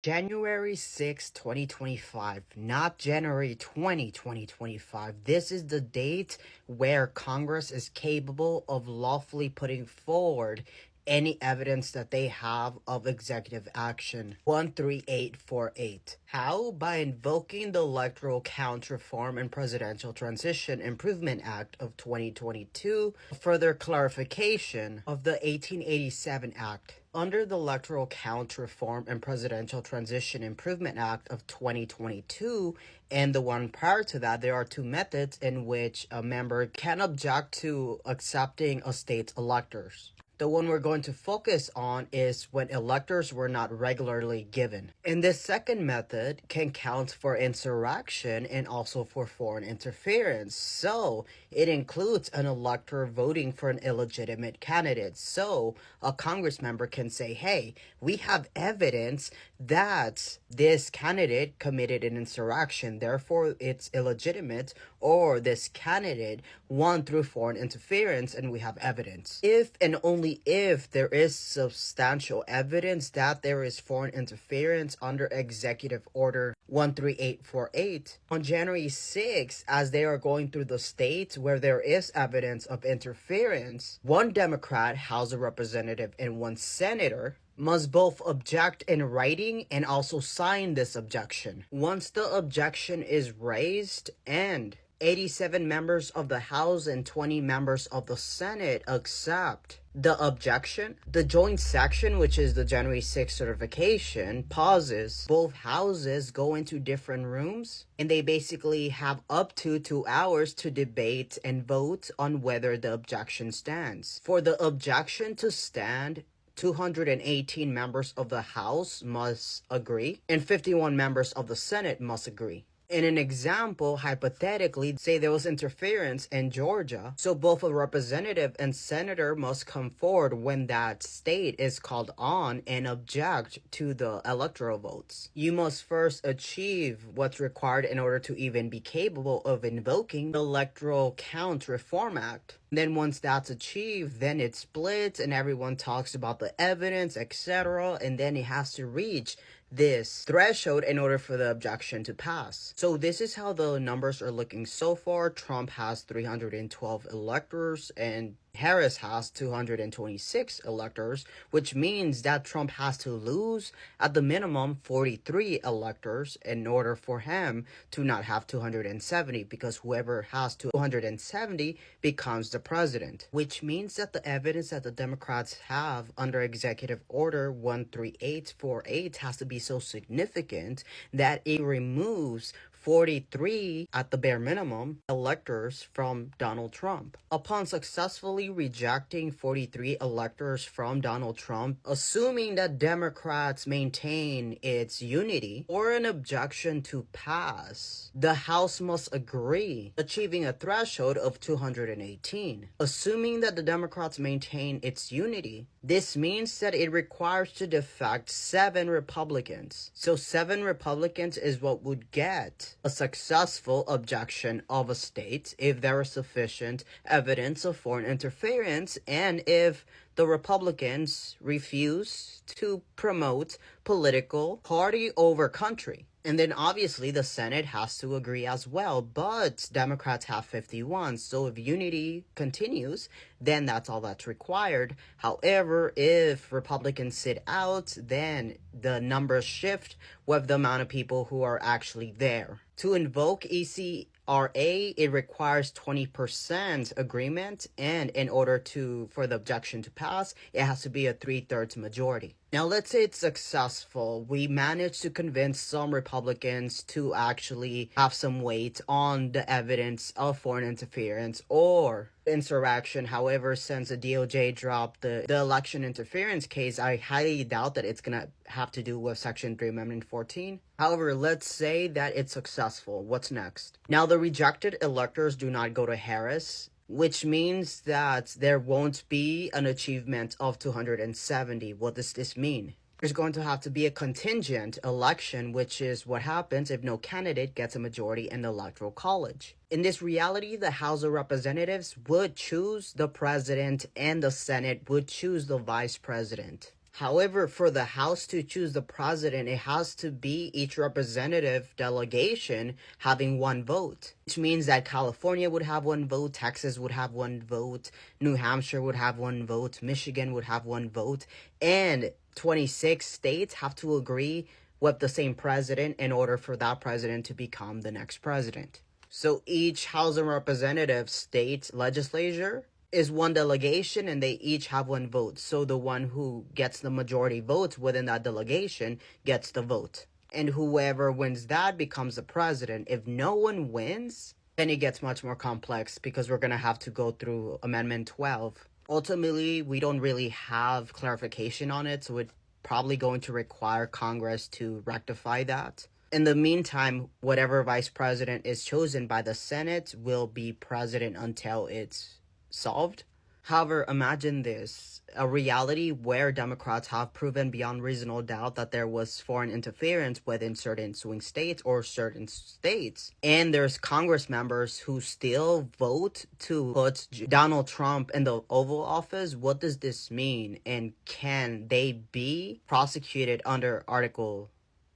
January 6, 2025, not January 20, 2025. This is the date where Congress is capable of lawfully putting forward any evidence that they have of executive action. 13848. How? By invoking the Electoral Count Reform and Presidential Transition Improvement Act of 2022, further clarification of the 1887 Act. Under the Electoral Count Reform and Presidential Transition Improvement Act of 2022 and the one prior to that, there are two methods in which a member can object to accepting a state's electors. The one we're going to focus on is when electors were not regularly given. And this second method can count for insurrection and also for foreign interference. So it includes an elector voting for an illegitimate candidate. So a Congress member can say, hey, we have evidence that this candidate committed an insurrection, therefore it's illegitimate, or this candidate won through foreign interference and we have evidence. If and only if there is substantial evidence that there is foreign interference under Executive Order 13848, on January 6th, as they are going through the states where there is evidence of interference, one Democrat House of Representative and one senator must both object in writing and also sign this objection. Once the objection is raised and 87 members of the House and 20 members of the Senate accept the objection, the joint section, which is the January 6th certification, pauses. Both houses go into different rooms and they basically have up to 2 hours to debate and vote on whether the objection stands. For the objection to stand, 218 members of the House must agree and 51 members of the Senate must agree. In an example, hypothetically, say there was interference in Georgia, so both a representative and senator must come forward when that state is called on and object to the electoral votes. You must first achieve what's required in order to even be capable of invoking the Electoral Count Reform Act. Then once that's achieved, then it splits and everyone talks about the evidence, etc. And then it has to reach this threshold in order for the objection to pass. So this is how the numbers are looking so far. Trump has 312 electors and Harris has 226 electors, which means that Trump has to lose at the minimum 43 electors in order for him to not have 270, because whoever has 270 becomes the president, which means that the evidence that the Democrats have under Executive Order 13848 has to be so significant that it removes 43, at the bare minimum, electors from Donald Trump. Upon successfully rejecting 43 electors from Donald Trump, assuming that Democrats maintain its unity, or an objection to pass, the House must agree, achieving a threshold of 218. Assuming that the Democrats maintain its unity, this means that it requires to defect 7 Republicans. So 7 Republicans is what would get a successful objection of a state if there is sufficient evidence of foreign interference and if the Republicans refuse to promote political party over country. And then obviously the Senate has to agree as well, but Democrats have 51, so if unity continues, then that's all that's required. However, if Republicans sit out, then the numbers shift with the amount of people who are actually there. To invoke ECRA, it requires 20% agreement, and in order for the objection to pass, it has to be a 3/3 majority. Now, let's say it's successful. We managed to convince some Republicans to actually have some weight on the evidence of foreign interference or insurrection. However, since the DOJ dropped the election interference case, I highly doubt that it's going to have to do with Section 3 Amendment 14. However, let's say that it's successful. What's next? Now, the rejected electors do not go to Harris, which means that there won't be an achievement of 270. What does this mean? There's going to have to be a contingent election, which is what happens if no candidate gets a majority in the Electoral College. In this reality, the House of Representatives would choose the president and the Senate would choose the vice president. However, for the House to choose the president, it has to be each representative delegation having one vote, which means that California would have one vote, Texas would have one vote, New Hampshire would have one vote, Michigan would have one vote, and 26 states have to agree with the same president in order for that president to become the next president. So each House of Representatives state legislature is one delegation and they each have one vote. So the one who gets the majority votes within that delegation gets the vote. And whoever wins that becomes the president. If no one wins, then it gets much more complex because we're going to have to go through Amendment 12. Ultimately, we don't really have clarification on it, so it's probably going to require Congress to rectify that. In the meantime, whatever vice president is chosen by the Senate will be president until it's solved. However, imagine this, a reality where Democrats have proven beyond reasonable doubt that there was foreign interference within certain swing states or certain states. And there's Congress members who still vote to put Donald Trump in the Oval Office. What does this mean? And can they be prosecuted under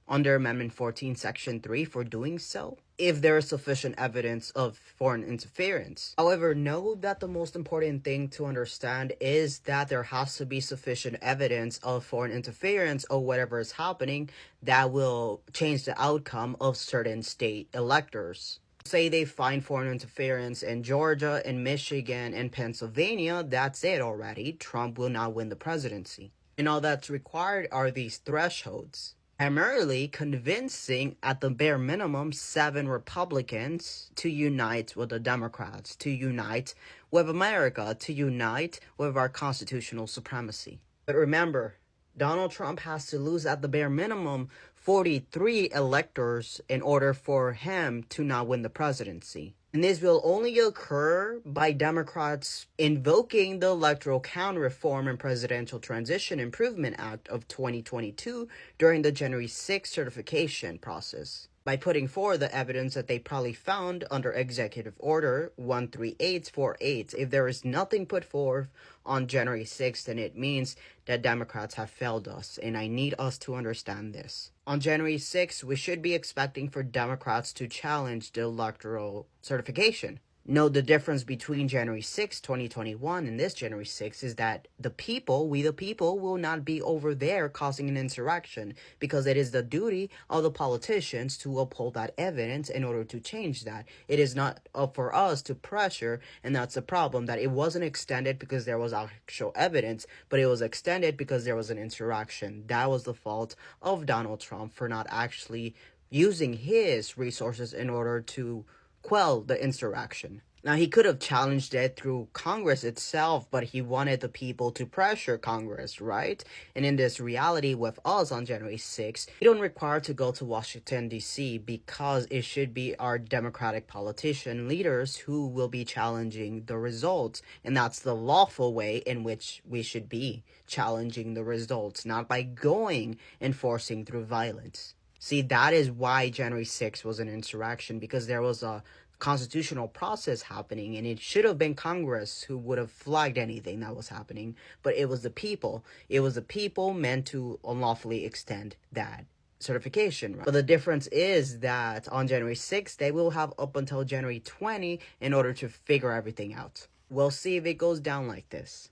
Amendment 14, Section 3 for doing so, if there is sufficient evidence of foreign interference? However, know that the most important thing to understand is that there has to be sufficient evidence of foreign interference or whatever is happening that will change the outcome of certain state electors. Say they find foreign interference in Georgia, in Michigan, and Pennsylvania, that's it already. Trump will not win the presidency. And all that's required are these thresholds. Primarily convincing, at the bare minimum, 7 Republicans to unite with the Democrats, to unite with America, to unite with our constitutional supremacy. But remember, Donald Trump has to lose at the bare minimum 43 electors in order for him to not win the presidency. And this will only occur by Democrats invoking the Electoral Count Reform and Presidential Transition Improvement Act of 2022 during the January 6th certification process, by putting forward the evidence that they probably found under Executive Order 13848. If there is nothing put forth on January 6th, then it means that Democrats have failed us, and I need us to understand this. On January 6th, we should be expecting for Democrats to challenge the electoral certification. Note the difference between January 6, 2021 and this January 6 is that the people, we the people, will not be over there causing an insurrection, because it is the duty of the politicians to uphold that evidence in order to change that. It is not up for us to pressure, and that's the problem, that it wasn't extended because there was actual evidence, but it was extended because there was an insurrection. That was the fault of Donald Trump for not actually using his resources in order to quell the insurrection. Now, he could have challenged it through Congress itself, but he wanted the people to pressure Congress, right? And in this reality with us on January 6th, we don't require to go to Washington, D.C. because it should be our Democratic politician leaders who will be challenging the results. And that's the lawful way in which we should be challenging the results, not by going and forcing through violence. See, that is why January 6th was an insurrection, because there was a constitutional process happening, and it should have been Congress who would have flagged anything that was happening, but it was the people. It was the people meant to unlawfully extend that certification. Right? But the difference is that on January 6th, they will have up until January 20 in order to figure everything out. We'll see if it goes down like this.